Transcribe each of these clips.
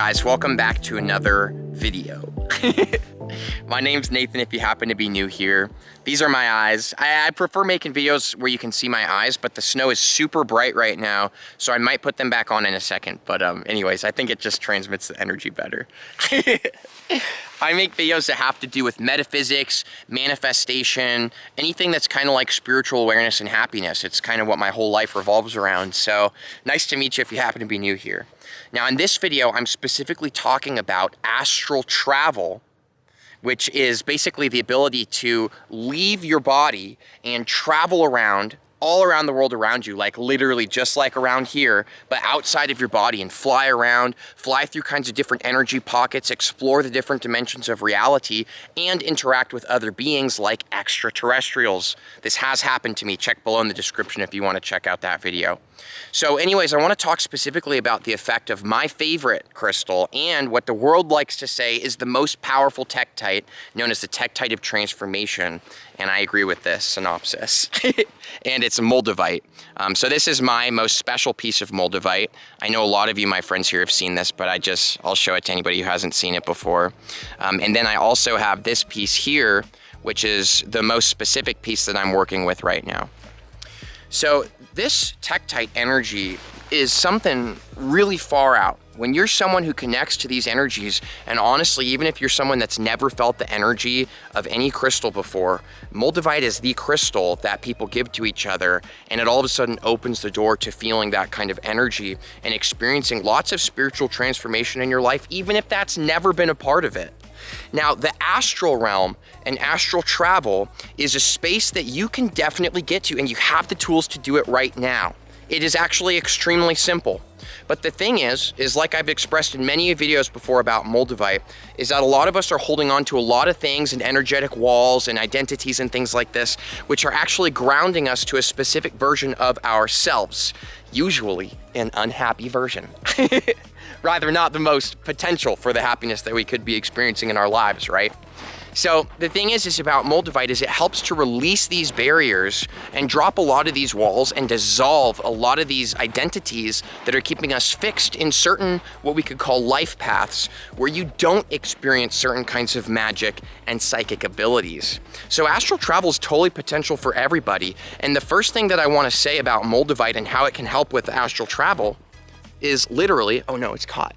guys, welcome back to another video. My name's Nathan if you happen to be new here. These are my eyes. I prefer making videos where you can see my eyes, but the snow is super bright right now, so I might put them back on in a second. But anyways, I think it just transmits the energy better. I make videos that have to do with metaphysics, manifestation, anything that's kind of like spiritual awareness and happiness. It's kind of what my whole life revolves around. So nice to meet you if you happen to be new here. Now in this video, I'm specifically talking about astral travel, which is basically the ability to leave your body and travel around all around the world around you, like literally just like around here, but outside of your body, and fly around, fly through kinds of different energy pockets, explore the different dimensions of reality, and interact with other beings like extraterrestrials. This has happened to me. Check below in the description if you want to check out that video. So anyways, I want to talk specifically about the effect of my favorite crystal and what the world likes to say is the most powerful tektite, known as the tektite of transformation. And I agree with this synopsis. And it's a Moldavite. So this is my most special piece of Moldavite. I know a lot of you, my friends here, have seen this, but I'll show it to anybody who hasn't seen it before. And then I also have this piece here, which is the most specific piece that I'm working with right now. So this tektite energy is something really far out. When you're someone who connects to these energies, and honestly, even if you're someone that's never felt the energy of any crystal before, Moldavite is the crystal that people give to each other, and it all of a sudden opens the door to feeling that kind of energy and experiencing lots of spiritual transformation in your life, even if that's never been a part of it. Now, the astral realm and astral travel is a space that you can definitely get to, and you have the tools to do it right now. It is actually extremely simple. But the thing is like I've expressed in many videos before about Moldavite, is that a lot of us are holding on to a lot of things and energetic walls and identities and things like this, which are actually grounding us to a specific version of ourselves, usually an unhappy version. Rather not the most potential for the happiness that we could be experiencing in our lives, right? So the thing is about Moldavite is it helps to release these barriers and drop a lot of these walls and dissolve a lot of these identities that are keeping us fixed in certain, what we could call life paths, where you don't experience certain kinds of magic and psychic abilities. So astral travel is totally potential for everybody. And the first thing that I want to say about Moldavite and how it can help with astral travel is literally, oh no, it's caught.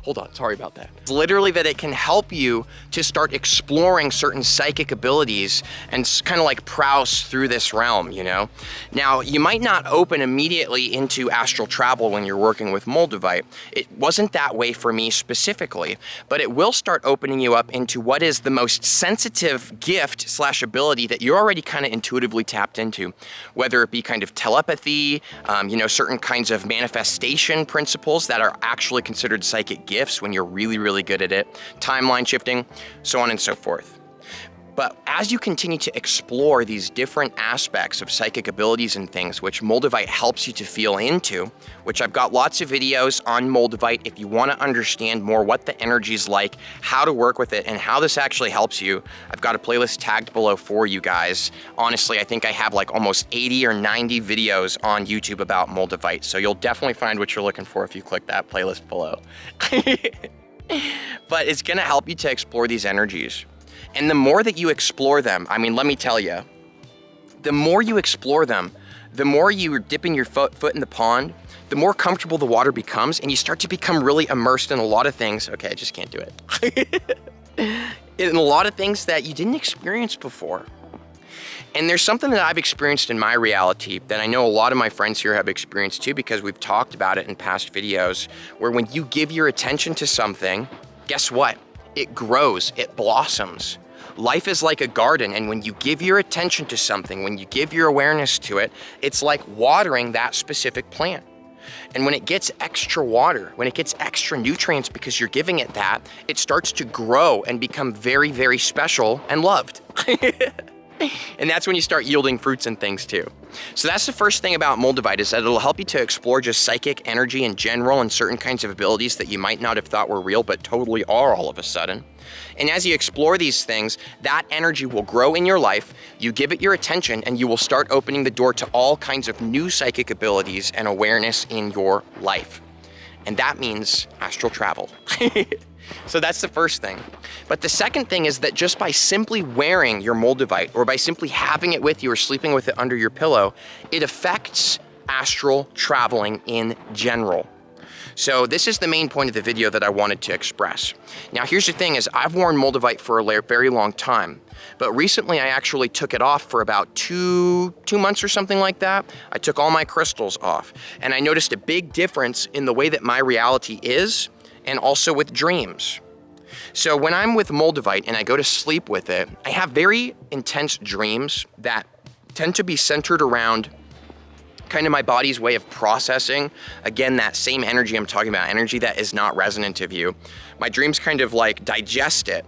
Hold on, sorry about that. It's literally that it can help you to start exploring certain psychic abilities and kind of like browse through this realm, you know? Now, you might not open immediately into astral travel when you're working with Moldavite. It wasn't that way for me specifically, but it will start opening you up into what is the most sensitive gift / ability that you're already kind of intuitively tapped into, whether it be kind of telepathy, you know, certain kinds of manifestation principles that are actually considered psychic gifts when you're really, really good at it, timeline shifting, so on and so forth. But as you continue to explore these different aspects of psychic abilities and things, which Moldavite helps you to feel into, which I've got lots of videos on Moldavite if you want to understand more what the energy is like, how to work with it, and how this actually helps you. I've got a playlist tagged below for you guys. Honestly, I think I have like almost 80 or 90 videos on YouTube about Moldavite, so you'll definitely find what you're looking for if you click that playlist below. But it's going to help you to explore these energies. And the more that you explore them, I mean, let me tell you, the more you explore them, the more you're dipping your foot in the pond, the more comfortable the water becomes, and you start to become really immersed in a lot of things. Okay, I just can't do it. In a lot of things that you didn't experience before. And there's something that I've experienced in my reality that I know a lot of my friends here have experienced too, because we've talked about it in past videos, where when you give your attention to something, guess what? It grows, it blossoms. Life is like a garden, and when you give your attention to something, when you give your awareness to it, it's like watering that specific plant. And when it gets extra water, when it gets extra nutrients because you're giving it that, it starts to grow and become very, very special and loved. And that's when you start yielding fruits and things too. So that's the first thing about Moldavite, is that it'll help you to explore just psychic energy in general and certain kinds of abilities that you might not have thought were real, but totally are all of a sudden. And as you explore these things, that energy will grow in your life, you give it your attention, and you will start opening the door to all kinds of new psychic abilities and awareness in your life. And that means astral travel. So that's the first thing. But the second thing is that just by simply wearing your Moldavite, or by simply having it with you or sleeping with it under your pillow, it affects astral traveling in general. So this is the main point of the video that I wanted to express. Now here's the thing is I've worn Moldavite for a very long time, but recently I actually took it off for about two months or something like that. I took all my crystals off, and I noticed a big difference in the way that my reality is, and also with dreams. So when I'm with Moldavite and I go to sleep with it, I have very intense dreams that tend to be centered around kind of my body's way of processing, again, that same energy I'm talking about, energy that is not resonant of you. My dreams kind of like digest it,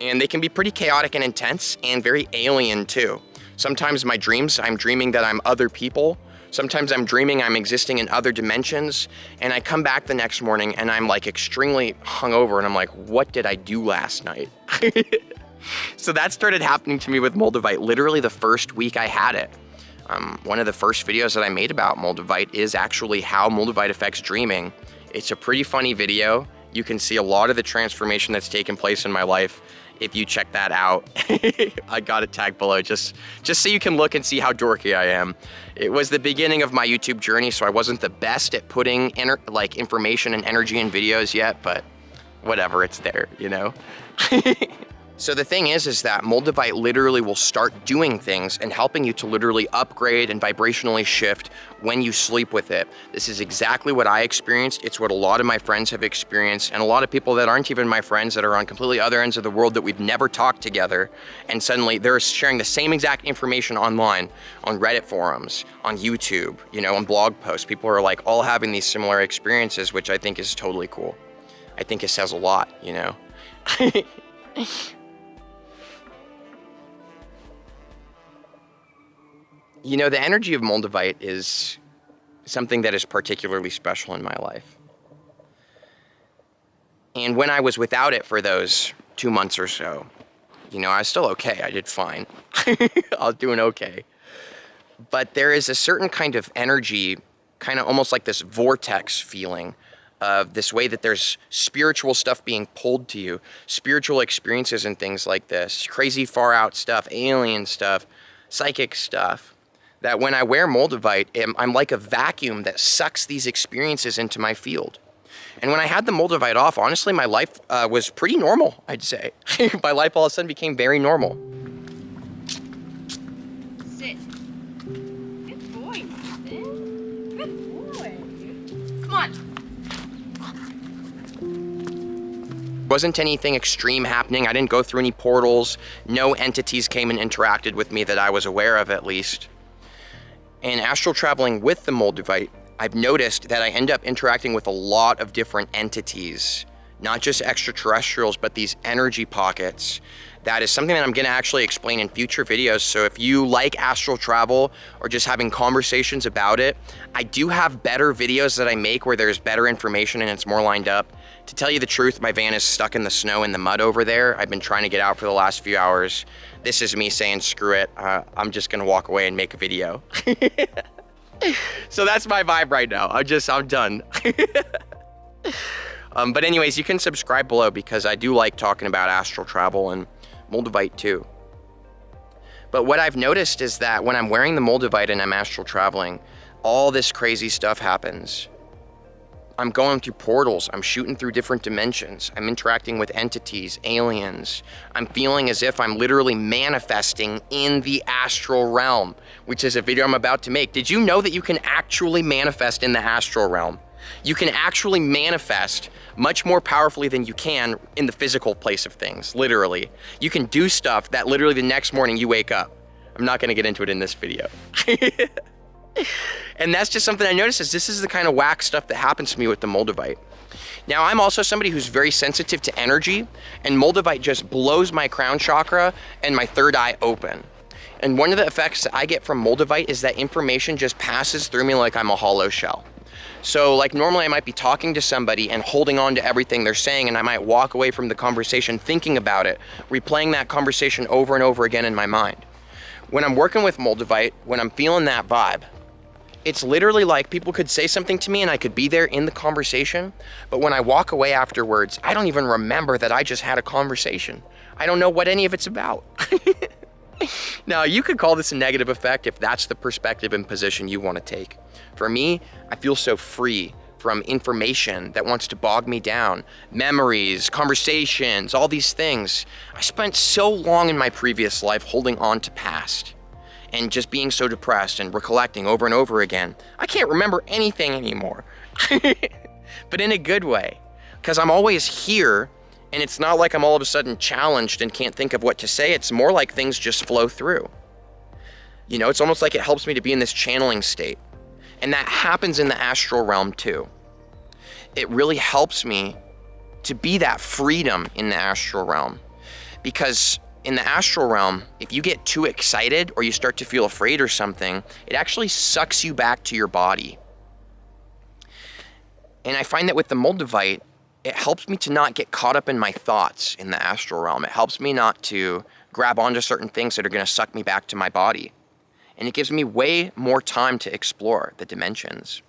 and they can be pretty chaotic and intense and very alien too. Sometimes my dreams, I'm dreaming that I'm other people. Sometimes I'm dreaming I'm existing in other dimensions, and I come back the next morning and I'm like extremely hungover, and I'm like, what did I do last night? So that started happening to me with Moldavite literally the first week I had it. One of the first videos that I made about Moldavite is actually how Moldavite affects dreaming. It's a pretty funny video. You can see a lot of the transformation that's taken place in my life if you check that out. I got it tagged below just so you can look and see how dorky I am. It was the beginning of my YouTube journey, so I wasn't the best at putting information and energy in videos yet, but whatever, it's there, you know? So the thing is that Moldavite literally will start doing things and helping you to literally upgrade and vibrationally shift when you sleep with it. This is exactly what I experienced. It's what a lot of my friends have experienced, and a lot of people that aren't even my friends that are on completely other ends of the world that we've never talked together, and suddenly they're sharing the same exact information online, on Reddit forums, on YouTube, you know, on blog posts. People are like all having these similar experiences, which I think is totally cool. I think it says a lot, you know? You know, the energy of Moldavite is something that is particularly special in my life. And when I was without it for those 2 months or so, you know, I was still okay. I did fine. I was doing okay. But there is a certain kind of energy, kind of almost like this vortex feeling of this way that there's spiritual stuff being pulled to you, spiritual experiences and things like this, crazy far out stuff, alien stuff, psychic stuff. That when I wear Moldavite, I'm like a vacuum that sucks these experiences into my field. And when I had the Moldavite off, honestly, my life was pretty normal, I'd say. My life all of a sudden became very normal. Sit. Good boy, Nathan. Good boy. Come on. Wasn't anything extreme happening. I didn't go through any portals. No entities came and interacted with me that I was aware of, at least. And astral traveling with the Moldavite, I've noticed that I end up interacting with a lot of different entities, not just extraterrestrials, but these energy pockets. That is something that I'm gonna actually explain in future videos. So if you like astral travel or just having conversations about it, I do have better videos that I make where there's better information and it's more lined up. To tell you the truth, my van is stuck in the snow and the mud over there. I've been trying to get out for the last few hours. This is me saying, screw it. I'm just gonna walk away and make a video. So that's my vibe right now. I'm done. But anyways, you can subscribe below because I do like talking about astral travel and Moldavite too. But what I've noticed is that when I'm wearing the Moldavite and I'm astral traveling, all this crazy stuff happens. I'm going through portals, I'm shooting through different dimensions, I'm interacting with entities, aliens. I'm feeling as if I'm literally manifesting in the astral realm, which is a video I'm about to make. Did you know that you can actually manifest in the astral realm? You can actually manifest much more powerfully than you can in the physical place of things, literally. You can do stuff that literally the next morning you wake up. I'm not gonna get into it in this video. And that's just something I noticed is this is the kind of whack stuff that happens to me with the Moldavite. Now, I'm also somebody who's very sensitive to energy, and Moldavite just blows my crown chakra and my third eye open. And one of the effects that I get from Moldavite is that information just passes through me like I'm a hollow shell. So like normally I might be talking to somebody and holding on to everything they're saying, and I might walk away from the conversation thinking about it, replaying that conversation over and over again in my mind. When I'm working with Moldavite, when I'm feeling that vibe, It's literally like people could say something to me and I could be there in the conversation, but when I walk away afterwards, I don't even remember that I just had a conversation. I don't know what any of it's about. Now, you could call this a negative effect if that's the perspective and position you want to take. For me, I feel so free from information that wants to bog me down, memories, conversations, all these things. I spent so long in my previous life holding on to past and just being so depressed and recollecting over and over again. I can't remember anything anymore, but in a good way, because I'm always here. And it's not like I'm all of a sudden challenged and can't think of what to say. It's more like things just flow through. You know, it's almost like it helps me to be in this channeling state. And that happens in the astral realm too. It really helps me to be that freedom in the astral realm. Because in the astral realm, if you get too excited or you start to feel afraid or something, it actually sucks you back to your body. And I find that with the Moldavite, it helps me to not get caught up in my thoughts in the astral realm. It helps me not to grab onto certain things that are going to suck me back to my body. And it gives me way more time to explore the dimensions.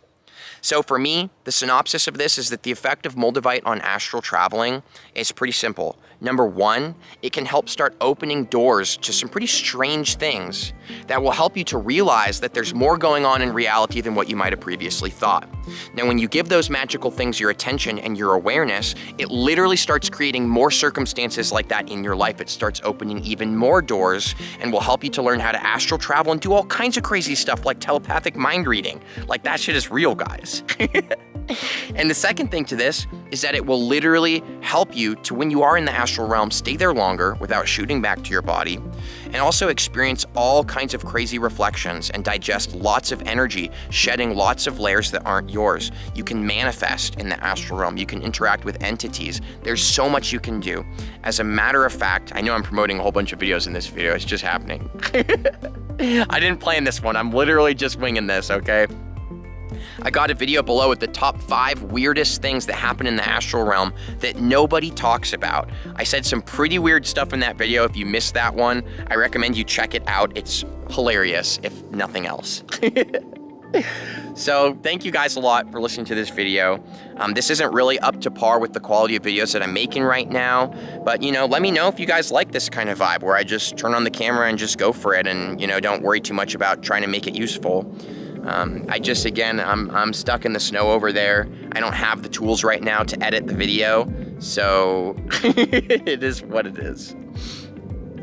So for me, the synopsis of this is that the effect of Moldavite on astral traveling is pretty simple. Number one, it can help start opening doors to some pretty strange things that will help you to realize that there's more going on in reality than what you might have previously thought. Now, when you give those magical things your attention and your awareness, it literally starts creating more circumstances like that in your life. It starts opening even more doors and will help you to learn how to astral travel and do all kinds of crazy stuff like telepathic mind reading. Like, that shit is real, guys. And the second thing to this is that it will literally help you to, when you are in the astral realm, stay there longer without shooting back to your body, and also experience all kinds of crazy reflections and digest lots of energy, shedding lots of layers that aren't yours. You can manifest in the astral realm. You can interact with entities. There's so much you can do. As a matter of fact, I know I'm promoting a whole bunch of videos in this video. It's just happening. I didn't plan this one. I'm literally just winging this, okay? I got a video below with the top 5 weirdest things that happen in the astral realm that nobody talks about. I said some pretty weird stuff in that video. If you missed that one, I recommend you check it out. It's hilarious, if nothing else. So thank you guys a lot for listening to this video. This isn't really up to par with the quality of videos that I'm making right now, but you know, let me know if you guys like this kind of vibe where I just turn on the camera and just go for it and, you know, don't worry too much about trying to make it useful. I'm stuck in the snow over there. I don't have the tools right now to edit the video, so it is what it is.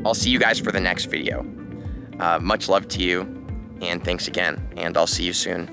I'll see you guys for the next video. Much love to you, and thanks again, and I'll see you soon.